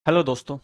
Hello दोस्तों।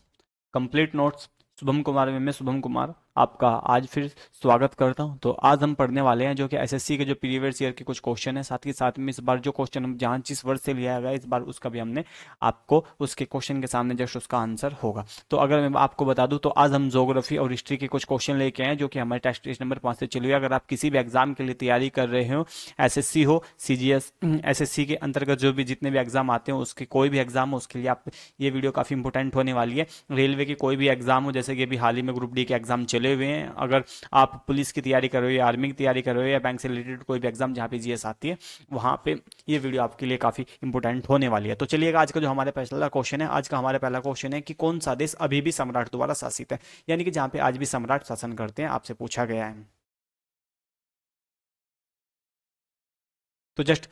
Complete notes Shubham Kumar में मैं शुभम कुमार आपका आज फिर स्वागत करता हूं। तो आज हम पढ़ने वाले हैं जो कि एसएससी के जो प्रीवियस ईयर के कुछ क्वेश्चन हैं, साथ ही साथ में इस बार जो क्वेश्चन हम जहां जिस वर्ष से लिया गया इस बार उसका भी हमने आपको उसके क्वेश्चन के सामने जस्ट उसका आंसर होगा। तो अगर मैं आपको बता दूं तो आज हम ज्योग्राफी और हिस्ट्री के कुछ क्वेश्चन लेके आए हैं जो कि हमारे टेस्ट नंबर 5 से चलिए। अगर आप किसी भी एग्जाम के लिए तैयारी कर रहे हो, एसएससी हो, सीजीएस, एसएससी के अंतर्गत जो भी जितने भी एग्जाम आते हैं उसके कोई भी एग्जाम हो उसके लिए आप ये वीडियो काफ़ी इंपॉर्टेंट होने वाली है। रेलवे की कोई भी एग्जाम हो, जैसे कि अभी हाल ही में ग्रुप डी के एग्जाम चले हुए हैं, अगर आप पुलिस की तैयारी कर रहे हो या आर्मी की तैयारी कर रहे हो या बैंक से रिलेटेड कोई भी एग्जाम जहाँ पे जीएस आती है, वहाँ पे ये वीडियो आपके लिए काफ़ी इंपॉर्टेंट होने वाली है। तो चलिएगा, आज का जो हमारे पहला क्वेश्चन है, आज का हमारा पहला क्वेश्चन है कि कौन सा देश अभी भी सम्राट द्वारा शासित है, यानी कि जहाँ पे आज भी सम्राट शासन करते हैं, आपसे पूछा गया है। तो जस्ट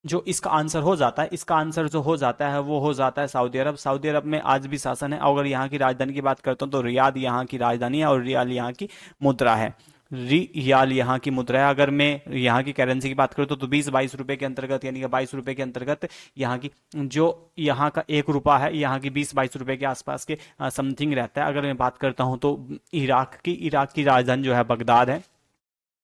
जो इसका आंसर हो जाता है, इसका आंसर जो हो जाता है वो हो जाता है सऊदी अरब। सऊदी अरब में आज भी शासन है। अगर यहाँ की राजधानी की बात करता हूँ तो रियाद यहाँ की राजधानी है और रियाल यहाँ की मुद्रा है। रियाल यहाँ की मुद्रा है। अगर मैं यहाँ की करेंसी की बात करूँ तो 20-22 रुपए के अंतर्गत, यानी कि 22 रुपए के अंतर्गत यहाँ की जो यहाँ का 1 रुपया है, यहाँ की 20-22 रुपए के आसपास के समथिंग रहता है। अगर मैं बात करता हूँ तो इराक की राजधानी जो है बगदाद है।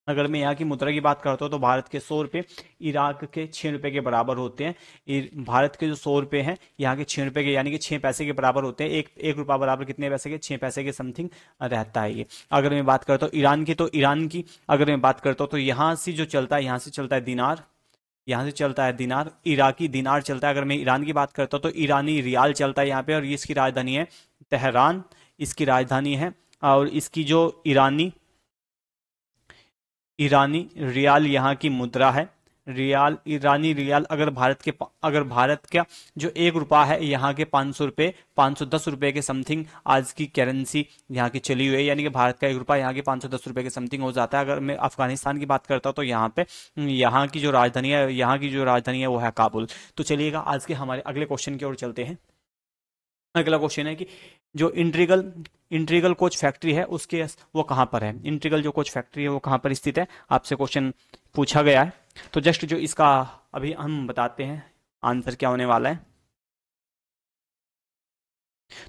अगर मैं यहाँ की मुद्रा की बात करता हूँ तो भारत के 100 रुपये इराक के 6 रुपये के बराबर होते हैं। भारत के जो 100 रुपये हैं यहाँ के 6 रुपये के, यानी कि 6 पैसे के बराबर होते हैं। एक रुपया बराबर कितने पैसे के? 6 पैसे के समथिंग रहता है ये। अगर मैं बात करता हूँ ईरान की, तो ईरान की अगर मैं बात करता हूँ तो यहाँ से जो चलता है, यहाँ से चलता है दिनार, यहाँ से चलता है दिनार, इराकी दिनार चलता है। अगर मैं ईरान की बात करता हूँ तो ईरानी रियाल चलता है यहाँ पे, और ये इसकी राजधानी है तेहरान, इसकी राजधानी है। और इसकी जो ईरानी ईरानी रियाल यहाँ की मुद्रा है। रियाल, ईरानी रियाल, अगर भारत का जो 1 रुपया है यहाँ के 500 रुपये, 510 रुपये के समथिंग आज की करेंसी यहाँ की चली हुई है, यानी कि भारत का 1 रुपया यहाँ के 510 रुपये के समथिंग हो जाता है। अगर मैं अफगानिस्तान की बात करता हूँ तो यहाँ पे यहाँ की जो राजधानी है वो है काबुल। तो चलिएगा, आज के हमारे अगले क्वेश्चन की ओर चलते हैं। अगला क्वेश्चन है कि जो इंट्रीगल इंट्रीगल कोच फैक्ट्री है उसके वो कहाँ पर है? इंट्रीगल जो कोच फैक्ट्री है वो कहाँ पर स्थित है, आपसे क्वेश्चन पूछा गया है। तो जस्ट जो इसका अभी हम बताते हैं आंसर क्या होने वाला है।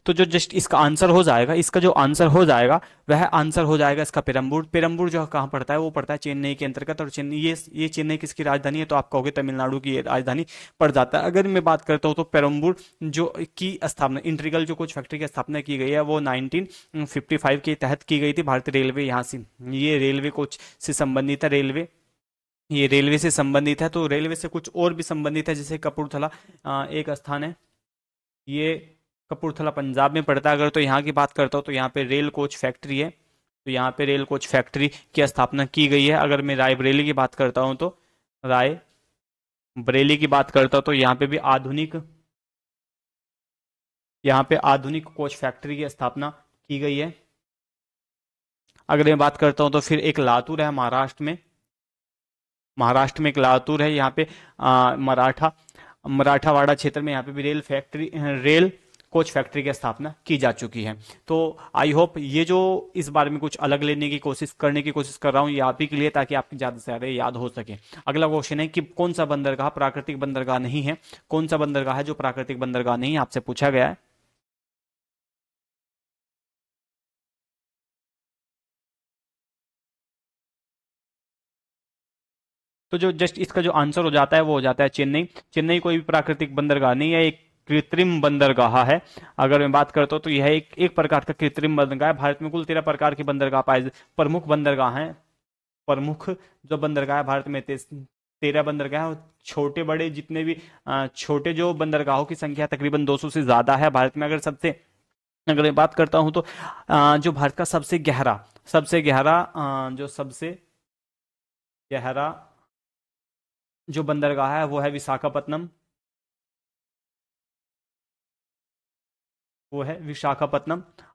तो जो जस्ट इसका आंसर हो जाएगा, इसका जो आंसर हो जाएगा वह आंसर हो जाएगा इसका पेरम्बूर। पेरम्बूर जो कहाँ पड़ता है? वो पड़ता है चेन्नई के अंतर्गत। और चेन्नई, ये चेन्नई किसकी राजधानी है? तो आप कहोगे तमिलनाडु की ये राजधानी पड़ जाता है। अगर मैं बात करता हूँ तो पेरम्बूर जो की स्थापना, इंट्रीगल जो कुछ फैक्ट्री की स्थापना की गई है वो 1955 के तहत की गई थी। भारतीय रेलवे यहाँ से, ये रेलवे कोच से संबंधित है। ये रेलवे से संबंधित है। तो रेलवे से कुछ और भी संबंधित है, जैसे कपूरथला एक स्थान है, ये कपूरथला पंजाब में पड़ता है। अगर तो यहाँ की बात करता हूँ तो यहाँ पे रेल कोच फैक्ट्री है, तो यहाँ पे रेल कोच फैक्ट्री की स्थापना की गई है। अगर मैं रायबरेली की बात करता हूँ तो रायबरेली की बात करता हूँ तो यहाँ पे आधुनिक कोच फैक्ट्री की स्थापना की गई है। अगर मैं बात करता हूँ तो फिर एक लातूर है महाराष्ट्र में एक लातूर है। यहाँ पे मराठावाड़ा क्षेत्र में यहाँ पे भी रेल कोच फैक्ट्री की स्थापना की जा चुकी है। तो आई होप ये जो इस बारे में कुछ अलग लेने की कोशिश कर रहा हूँ ये आप ही के लिए, ताकि आपकी ज़्यादा से ज़्यादा याद हो सके। अगला क्वेश्चन है कि कौन सा बंदरगाह प्राकृतिक बंदरगाह नहीं है? कौन सा बंदरगाह है जो प्राकृतिक बंदरगाह नहीं है, आपसे पूछा गया है। तो जो जस्ट इसका जो आंसर हो जाता है वो हो जाता है चेन्नई। चेन्नई कोई भी प्राकृतिक बंदरगाह नहीं है, एक कृत्रिम बंदरगाह है। अगर मैं बात करता हूँ तो यह एक प्रकार का कृत्रिम बंदरगाह है। भारत में कुल 13 प्रकार के बंदरगाह पाए, प्रमुख बंदरगाह हैं। प्रमुख जो बंदरगाह है भारत में 13 बंदरगाह हैं। छोटे बड़े जितने भी छोटे जो बंदरगाहों की संख्या तकरीबन 200 से ज्यादा है भारत में। अगर मैं बात करता हूँ तो जो भारत का सबसे गहरा जो बंदरगाह है वो है विशाखापत्तनम,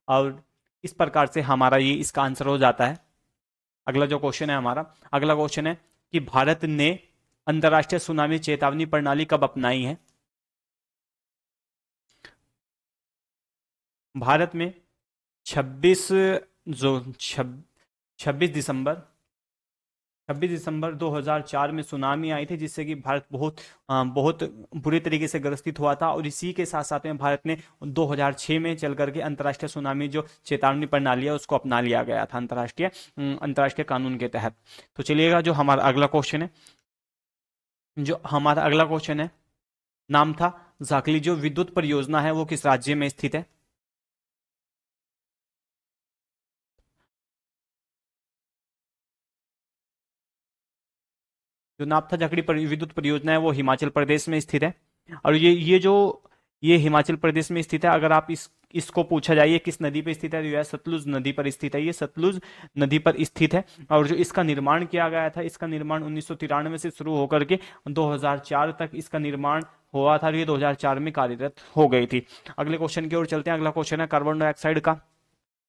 और इस प्रकार से हमारा ये इसका आंसर हो जाता है। अगला क्वेश्चन है कि भारत ने अंतर्राष्ट्रीय सुनामी चेतावनी प्रणाली कब अपनाई है? भारत में 26 जो 26 दिसंबर 26 दिसंबर 2004 में सुनामी आई थी, जिससे कि भारत बहुत बुरी तरीके से ग्रसित हुआ था। और इसी के साथ साथ में भारत ने 2006 में चल करके अंतर्राष्ट्रीय सुनामी जो चेतावनी प्रणाली है उसको अपना लिया गया था अंतर्राष्ट्रीय कानून के तहत। तो चलिएगा, जो हमारा अगला क्वेश्चन है, नाम था झाकली, जो विद्युत परियोजना है वो किस राज्य में स्थित है? जो नापथा झाकड़ी विद्युत परियोजना है वो हिमाचल प्रदेश में स्थित है। और ये हिमाचल प्रदेश में स्थित है। अगर आप इसको पूछा जाए किस नदी पर स्थित है, तो यह सतलुज नदी पर स्थित है। ये सतलुज नदी पर स्थित है। और जो इसका निर्माण किया गया था, इसका निर्माण 1993 से शुरू होकर के 2004 तक इसका निर्माण हुआ था। ये 2004 में कार्यरत हो गई थी। अगले क्वेश्चन की ओर चलते हैं। अगला क्वेश्चन है कार्बन डाइऑक्साइड का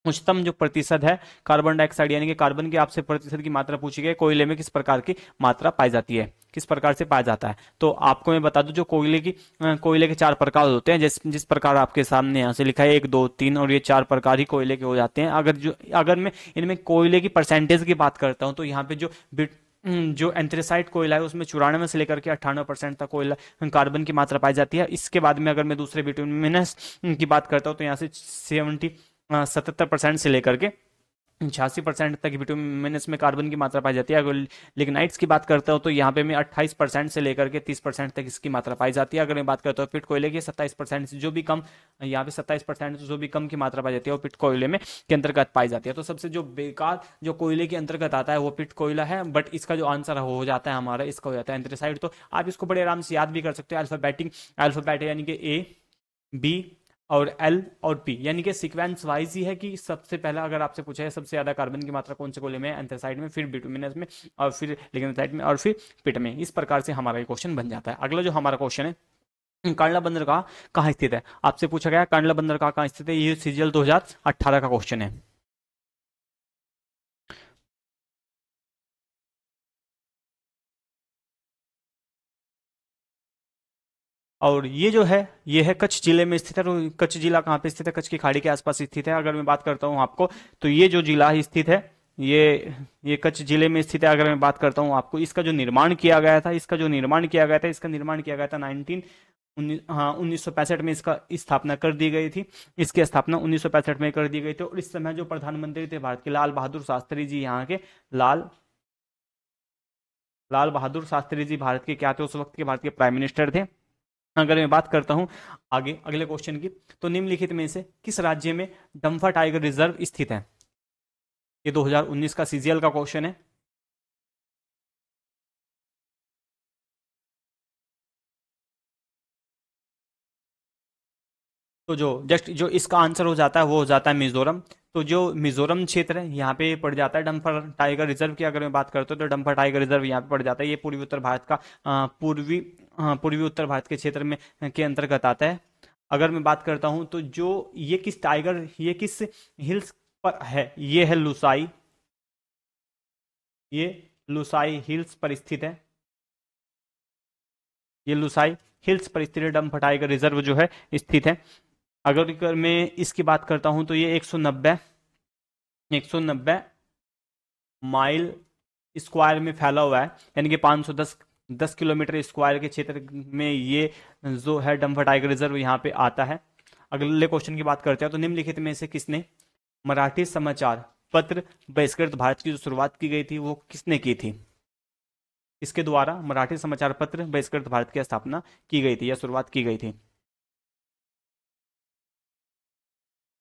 उच्चतम जो प्रतिशत है कार्बन डाइऑक्साइड यानी कि कार्बन की आपसे प्रतिशत की मात्रा पूछी गई, कोयले में किस प्रकार की मात्रा पाई जाती है, किस प्रकार से पाया जाता है? तो आपको मैं बता दूं, जो कोयले के 4 प्रकार होते हैं। जिस प्रकार आपके सामने यहाँ से लिखा है 1, 2, 3, और ये 4 प्रकार ही कोयले के हो जाते हैं। अगर मैं इनमें कोयले की परसेंटेज की बात करता हूँ, तो यहाँ पे जो एंथ्रेसाइट कोयला है उसमें 94 से लेकर के 98% तक कोयला कार्बन की मात्रा पाई जाती है। इसके बाद में अगर मैं दूसरे बिटुमिनस की बात करता हूँ, तो यहाँ से 77% से लेकर के 86% तक बिटुमिनस में कार्बन की मात्रा पाई जाती है। अगर लिग्नाइट्स की बात करता हूँ, तो यहाँ पे मैं 28% से लेकर के 30% तक इसकी मात्रा पाई जाती है। अगर मैं बात करता हूँ पिट कोयले की, 27% से जो भी कम, यहाँ पे 27% से जो भी कम की मात्रा पाई जाती है वो पिट कोयले में के अंतर्गत पाई जाती है। तो सबसे जो बेकार जो कोयले के अंतर्गत आता है वो पिट कोयला है। बट इसका जो आंसर हो जाता है हमारा, इसका हो जाता है एंथ्रेसाइट। तो आप इसको बड़े आराम से याद भी कर सकते हो। अल्फाबेट यानी कि ए, बी और एल और पी, यानी कि सीक्वेंस वाइज ही है कि सबसे पहला अगर आपसे पूछा है सबसे ज्यादा कार्बन की मात्रा कौन से कोयले में है, एंथ्रासाइड में, फिर बिटुमिनस में, और फिर लिग्नाइट में, और फिर पिट में। इस प्रकार से हमारा ये क्वेश्चन बन जाता है। अगला जो हमारा क्वेश्चन है, कांडला बंदरगाह कहाँ स्थित है? आपसे पूछा गया कांडला बंदरगाह कहाँ स्थित है। ये सीजीएल 2018 का क्वेश्चन है। और ये है कच्छ जिले में स्थित है। तो कच्छ जिला कहाँ पे स्थित है? कच्छ की खाड़ी के आसपास स्थित है। अगर मैं बात करता हूँ आपको, तो ये जो जिला स्थित है, ये कच्छ जिले में स्थित है। अगर मैं बात करता हूँ आपको, इसका जो निर्माण किया गया था, इसका निर्माण किया गया था 1965 में इसका स्थापना कर दी गई थी। इसकी स्थापना 1965 में कर दी गई थी। और इस समय जो प्रधानमंत्री थे भारत के, लाल बहादुर शास्त्री जी, यहाँ के लाल बहादुर शास्त्री जी भारत के क्या थे? उस वक्त के भारत के प्राइम मिनिस्टर थे। अगर मैं बात करता हूं आगे अगले क्वेश्चन की, तो निम्नलिखित में से किस राज्य में डम्फा टाइगर रिजर्व स्थित है? ये 2019 का सीजीएल का क्वेश्चन है। तो जो इसका आंसर हो जाता है वो हो जाता है मिजोरम। तो जो मिजोरम क्षेत्र है यहाँ पे पड़ जाता है डम्फर टाइगर रिजर्व की। अगर मैं बात करता हूँ तो डम्फर टाइगर रिजर्व यहाँ पे पड़ जाता है। ये पूर्वी उत्तर भारत का पूर्वी उत्तर भारत के क्षेत्र में के अंतर्गत आता है। अगर मैं बात करता हूँ तो ये किस हिल्स पर है? ये है लुसाई, ये लुसाई हिल्स पर स्थित है। ये लुसाई हिल्स पर स्थित है, डम्फर टाइगर रिजर्व जो है स्थित है। अगर मैं इसकी बात करता हूं तो ये 190 माइल स्क्वायर में फैला हुआ है, यानी कि 510 किलोमीटर स्क्वायर के क्षेत्र में ये जो है डम्फर टाइगर रिजर्व यहाँ पे आता है। अगले क्वेश्चन की बात करते हैं, तो निम्नलिखित में से किसने मराठी समाचार पत्र बहिष्कृत भारत की जो शुरुआत की गई थी वो किसने की थी? इसके द्वारा मराठी समाचार पत्र बहिष्कृत भारत की स्थापना की गई थी या शुरुआत की गई थी।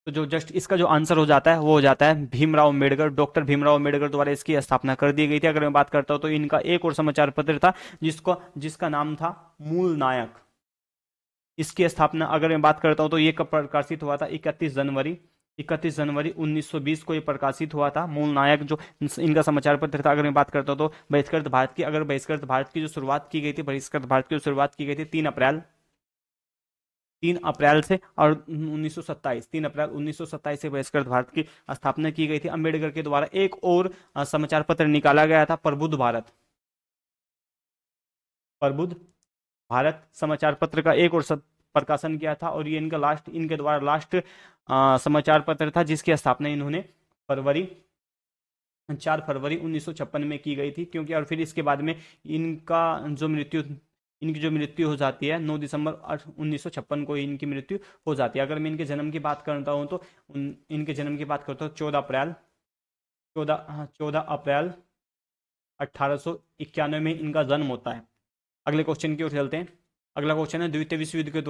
तो जो जस्ट इसका जो आंसर हो जाता है वो हो जाता है भीमराव अम्बेडकर। डॉक्टर भीमराव अम्बेडकर द्वारा इसकी स्थापना कर दी गई थी। अगर मैं बात करता हूं तो इनका एक और समाचार पत्र था जिसका नाम था मूल नायक। इसकी स्थापना अगर मैं बात करता हूं तो ये कब प्रकाशित हुआ था? 31 जनवरी 1920 को ये प्रकाशित हुआ था। मूल नायक जो इनका समाचार पत्र था। अगर मैं बात करता हूं तो बहिष्कृत भारत की, अगर बहिष्कृत भारत की जो शुरुआत की गई थी, बहिष्कृत भारत की जो शुरुआत की गई थी 3 अप्रैल से, और 3 अप्रैल 1927 से बहिष्कृत भारत की स्थापना की गई थी। अंबेडकर के द्वारा एक और समाचार पत्र निकाला गया था, प्रबुद्ध भारत समाचार पत्र का एक और प्रकाशन किया था। और ये इनके द्वारा लास्ट समाचार पत्र था जिसकी स्थापना इन्होंने फरवरी 4 फरवरी 1956 में की गई थी, क्योंकि और फिर इसके बाद में इनका जो मृत्यु इनकी जो मृत्यु हो जाती है 9 दिसंबर 1956 को इनकी मृत्यु हो जाती है। अगर मैं इनके जन्म की बात करता हूँ तो इनके जन्म की बात करता हूँ 14 अप्रैल 14 अप्रैल 1891 में इनका जन्म होता है। अगले क्वेश्चन की ओर चलते हैं। अगला क्वेश्चन है द्वितीय विश्व युद्ध के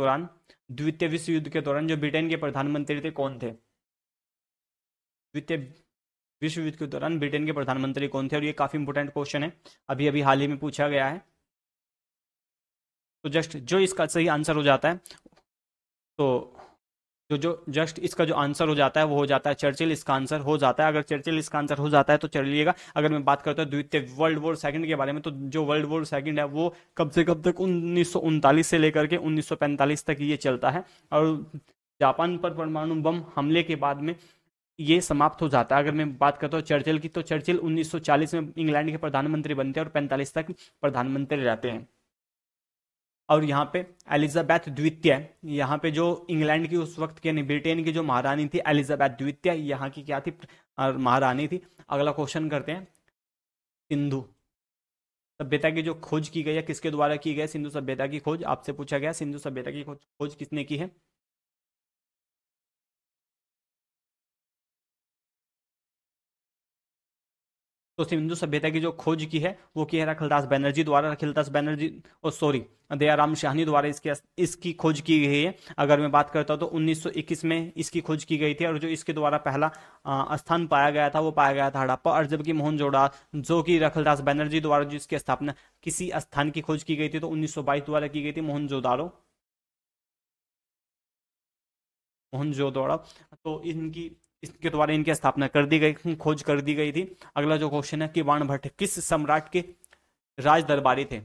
दौरान जो ब्रिटेन के प्रधानमंत्री थे कौन थे? द्वितीय विश्व युद्ध के दौरान ब्रिटेन के प्रधानमंत्री कौन थे? और ये काफी इंपोर्टेंट क्वेश्चन है, अभी अभी हाल ही में पूछा गया है। तो जस्ट जो इसका सही आंसर हो जाता है, तो जो जस्ट इसका जो आंसर हो जाता है वो हो जाता है चर्चिल। इसका आंसर हो जाता है, अगर चर्चिल इसका आंसर हो जाता है तो चलिएगा। अगर मैं बात करता हूँ द्वितीय वर्ल्ड वॉर सेकंड के बारे में, तो जो वर्ल्ड वॉर सेकंड है वो कब से कब तक 1939 से लेकर के 1945 तक ये चलता है, और जापान पर परमाणु बम हमले के बाद में ये समाप्त हो जाता है। अगर मैं बात करता हूँ चर्चिल की, तो चर्चिल 1940 में इंग्लैंड के प्रधानमंत्री बनते हैं और 45 तक प्रधानमंत्री रहते हैं। और यहाँ पे एलिजाबेथ द्वितीय, यहाँ पे जो इंग्लैंड की उस वक्त की ब्रिटेन की जो महारानी थी एलिजाबेथ द्वितीय, यहाँ की क्या थी? महारानी थी। अगला क्वेश्चन करते हैं। सिंधु सभ्यता की जो खोज की गई है किसके द्वारा की गई है? सिंधु सभ्यता की खोज आपसे पूछा गया, सिंधु सभ्यता की खोज किसने की है? तो सिंधु सभ्यता की जो खोज की है वो की है रखलदास बनर्जी द्वारा। रखिलदास बनर्जी ओ सॉरी दयाराम शाहनी द्वारा इसकी खोज की गई है। अगर मैं बात करता हूँ तो 1921 में इसकी खोज की गई थी, और जो इसके द्वारा पहला स्थान पाया गया था वो पाया गया था हड़प्पा। और जबकि जो कि रखलदास बनर्जी द्वारा जो इसकी स्थापना किसी स्थान की खोज की गई थी तो 1922 द्वारा की गई थी, मोहनजोदड़ो। तो इनकी इसके द्वारा इनकी स्थापना कर दी गई, खोज कर दी गई थी। अगला जो क्वेश्चन है कि बाण भट्ट किस सम्राट के राज दरबारी थे?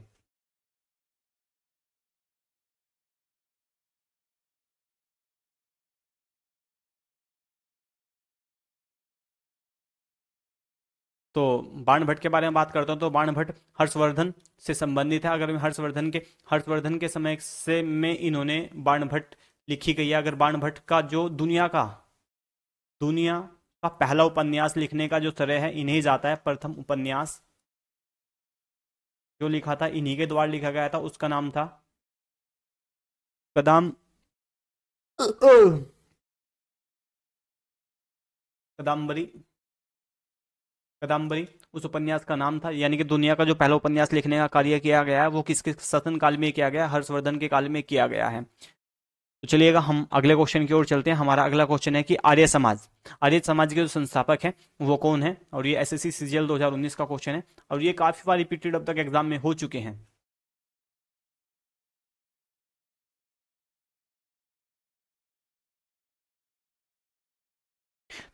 तो बाण भट्ट के बारे में बात करता हूं तो बाण भट्ट हर्षवर्धन से संबंधित है। अगर मैं हर्षवर्धन के समय से में इन्होंने बाण भट्ट लिखी गई है। अगर बाण भट्ट का जो दुनिया का पहला उपन्यास लिखने का जो श्रेय है इन्हें जाता है। प्रथम उपन्यास जो लिखा था इन्हीं के द्वारा लिखा गया था, उसका नाम था कदम कदम्बरी। कदम्बरी उस उपन्यास का नाम था, यानी कि दुनिया का जो पहला उपन्यास लिखने का कार्य किया गया है वो किसके शासन काल में किया गया है? हर्षवर्धन के काल में किया गया है। तो चलिएगा हम अगले क्वेश्चन की ओर चलते हैं। हमारा अगला क्वेश्चन है कि आर्य समाज के जो संस्थापक हैं वो कौन है? और ये एसएससी सीजीएल 2019 का क्वेश्चन है, और ये काफी बार रिपीटेड अब तक एग्जाम में हो चुके हैं।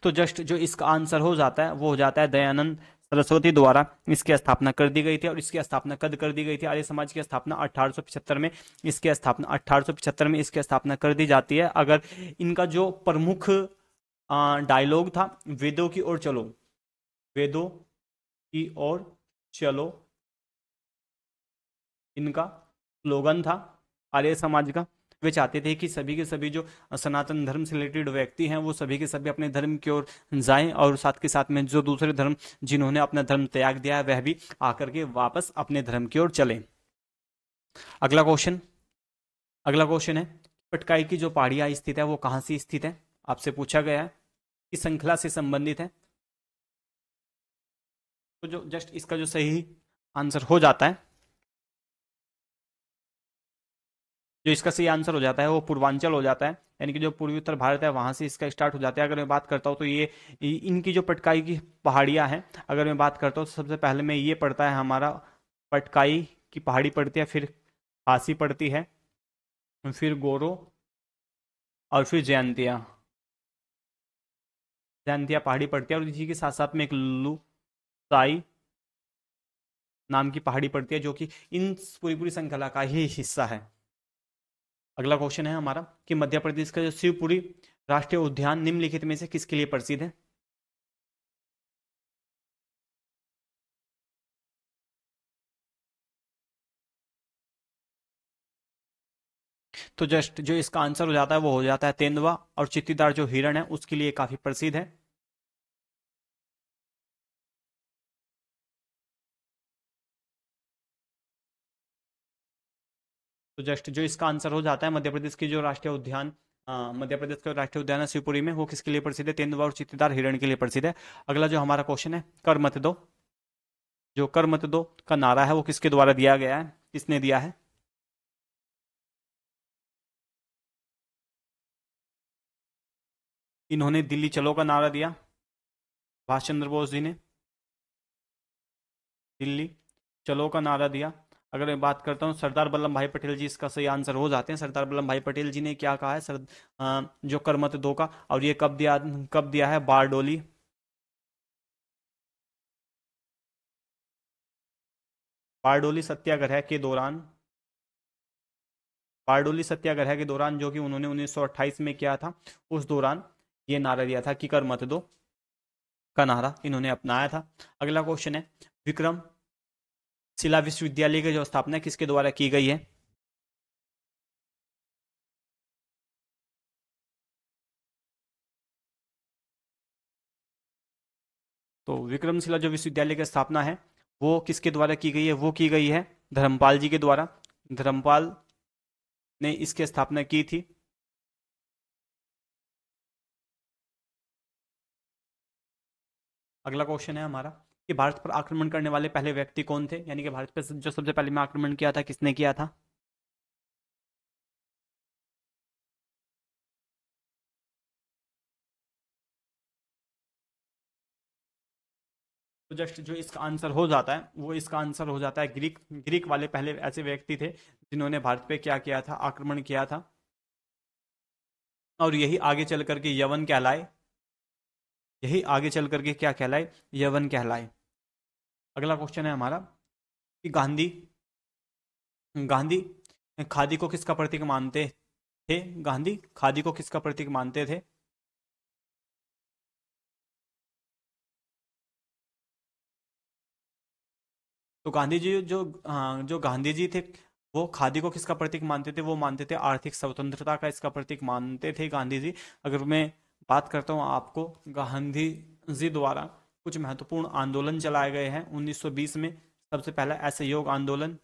तो जस्ट जो इसका आंसर हो जाता है वो हो जाता है दयानंद सरस्वती द्वारा इसकी स्थापना कर दी गई थी। और इसकी स्थापना कद कर दी गई थी? आर्य समाज की स्थापना 1875 में इसकी स्थापना कर दी जाती है। अगर इनका जो प्रमुख डायलॉग था वेदों की ओर चलो, वेदों की ओर चलो, इनका स्लोगन था आर्य समाज का। वे चाहते थे कि सभी के सभी जो सनातन धर्म से रिलेटेड व्यक्ति हैं वो सभी के सभी अपने धर्म की ओर जाएं, और साथ के साथ में जो दूसरे धर्म जिन्होंने अपना धर्म त्याग दिया है वह भी आकर के वापस अपने धर्म की ओर चले। अगला क्वेश्चन है पटकाई की जो पहाड़ियां स्थित है वो कहाँ से स्थित है? आपसे पूछा गया है, इस श्रृंखला से संबंधित है। तो जो जस्ट इसका जो सही आंसर हो जाता है, जो इसका सही आंसर हो जाता है वो पूर्वांचल हो जाता है, यानी कि जो पूर्वी उत्तर भारत है वहां से इसका स्टार्ट हो जाता है। अगर मैं बात करता हूँ तो ये इनकी जो पटकाई की पहाड़ियां हैं, अगर मैं बात करता हूँ तो सबसे पहले में ये पड़ता है हमारा पटकाई की पहाड़ी पड़ती है, फिर खासी पड़ती है, फिर गोरो, और फिर जयंतिया पहाड़ी पड़ती है, और इसी के साथ साथ में एक लुसाई नाम की पहाड़ी पड़ती है जो कि इन पूरी पूरी श्रृंखला का ही हिस्सा है। अगला क्वेश्चन है हमारा कि मध्य प्रदेश का जो शिवपुरी राष्ट्रीय उद्यान निम्नलिखित में से किसके लिए प्रसिद्ध है? तो जस्ट जो इसका आंसर हो जाता है वो हो जाता है तेंदुआ, और चित्तीदार जो हिरण है उसके लिए काफी प्रसिद्ध है। तो जस्ट जो इसका आंसर हो जाता है मध्य प्रदेश की जो राष्ट्रीय उद्यान, मध्य प्रदेश का राष्ट्रीय उद्यान है शिवपुरी में, वो किसके लिए प्रसिद्ध है? तेंदुआ और चीतेदार हिरण के लिए प्रसिद्ध है। अगला जो हमारा क्वेश्चन है, कर मत दो, जो कर मत दो का नारा है वो किसके द्वारा दिया गया है, किसने दिया है? इन्होंने दिल्ली चलो का नारा दिया, सुभाष चंद्र बोस जी ने दिल्ली चलो का नारा दिया। अगर मैं बात करता हूँ सरदार वल्लभ भाई पटेल जी, इसका सही आंसर हो जाते हैं। सरदार वल्लभ भाई पटेल जी ने क्या कहा है जो कर मत दो का, और ये कब दिया है? बारडोली, बारडोली सत्याग्रह के दौरान, बारडोली सत्याग्रह के दौरान जो कि उन्होंने 1928 में किया था, उस दौरान ये नारा दिया था कि कर मत दो का नारा इन्होंने अपनाया था। अगला क्वेश्चन है, विक्रम शिला विश्वविद्यालय की जो स्थापना किसके द्वारा की गई है? तो विक्रमशिला जो विश्वविद्यालय की स्थापना है वो किसके द्वारा की गई है? वो की गई है धर्मपाल जी के द्वारा। धर्मपाल ने इसकी स्थापना की थी। अगला क्वेश्चन है हमारा कि भारत पर आक्रमण करने वाले पहले व्यक्ति कौन थे, यानी कि भारत पर जो सबसे पहले में आक्रमण किया था किसने किया था? तो जस्ट जो इसका आंसर हो जाता है वो इसका आंसर हो जाता है ग्रीक। ग्रीक वाले पहले ऐसे व्यक्ति थे जिन्होंने भारत पे क्या किया था? आक्रमण किया था, और यही आगे चल करके यवन कहलाए, यही आगे चल करके क्या कहलाए? यवन कहलाए। अगला क्वेश्चन है हमारा कि गांधी गांधी खादी को किसका प्रतीक मानते थे? गांधी खादी को किसका प्रतीक मानते थे? तो गांधी जी जो गांधी जी थे वो खादी को किसका प्रतीक मानते थे? वो मानते थे आर्थिक स्वतंत्रता का इसका प्रतीक मानते थे गांधी जी। अगर मैं बात करता हूँ आपको, गांधी जी द्वारा कुछ महत्वपूर्ण आंदोलन चलाए गए हैं 1920 में। सबसे पहला असहयोग आंदोलन,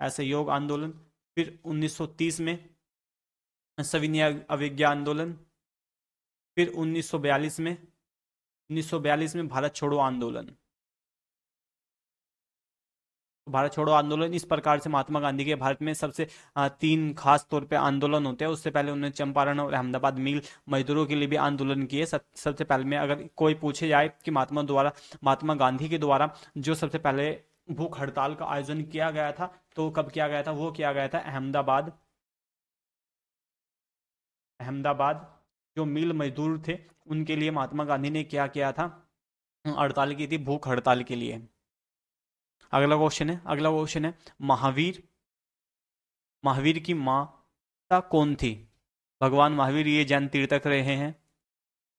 असहयोग आंदोलन। फिर 1930 में सविनय अवज्ञा आंदोलन। फिर 1942 में भारत छोड़ो आंदोलन। भारत छोड़ो आंदोलन इस प्रकार से महात्मा गांधी के भारत में सबसे तीन खास तौर पे आंदोलन होते हैं। उससे पहले उन्होंने चंपारण और अहमदाबाद मिल मजदूरों के लिए भी आंदोलन किए। सबसे पहले में अगर कोई पूछे जाए कि महात्मा गांधी के द्वारा जो सबसे पहले भूख हड़ताल का आयोजन किया गया था तो कब किया गया था? वो किया गया था अहमदाबाद। अहमदाबाद जो मिल मजदूर थे उनके लिए महात्मा गांधी ने क्या किया था? हड़ताल की थी, भूख हड़ताल के लिए। अगला क्वेश्चन है महावीर महावीर की माता कौन थी? भगवान महावीर ये जैन तीर्थक रहे हैं,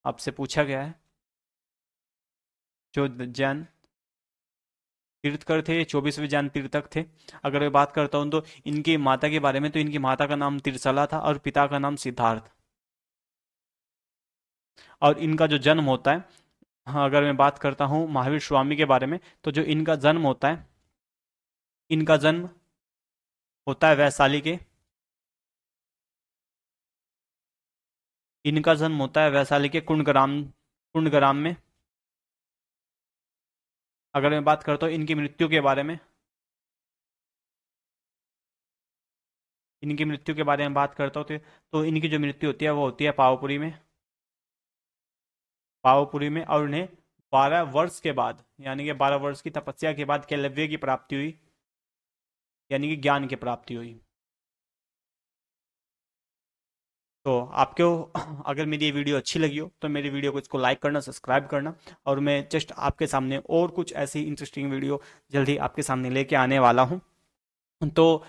आपसे पूछा गया है। जो जैन तीर्थकर थे, 24वें जैन तीर्थक थे। अगर मैं बात करता हूं तो इनकी माता के बारे में, तो इनकी माता का नाम तिरसला था और पिता का नाम सिद्धार्थ। और इनका जो जन्म होता है, हाँ, अगर मैं बात करता हूँ महावीर स्वामी के बारे में, तो जो इनका जन्म होता है, इनका जन्म होता है वैशाली के, इनका जन्म होता है वैशाली के कुंडग्राम में। अगर मैं बात करता हूँ इनकी मृत्यु के बारे में, इनकी मृत्यु के बारे में बात करता हूँ तो इनकी जो मृत्यु होती है वो होती है पावापुरी में, पावापुरी में। और उन्हें 12 वर्ष के बाद, यानी कि 12 वर्ष की तपस्या के बाद कैलव्य की प्राप्ति हुई, यानी कि ज्ञान की प्राप्ति हुई। तो आपको अगर मेरी ये वीडियो अच्छी लगी हो तो मेरी वीडियो को इसको लाइक करना, सब्सक्राइब करना। और मैं जस्ट आपके सामने और कुछ ऐसी इंटरेस्टिंग वीडियो जल्दी आपके सामने लेके आने वाला हूँ। तो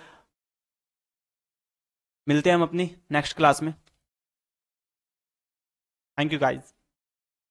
मिलते हैं हम अपनी नेक्स्ट क्लास में। Thank you guys.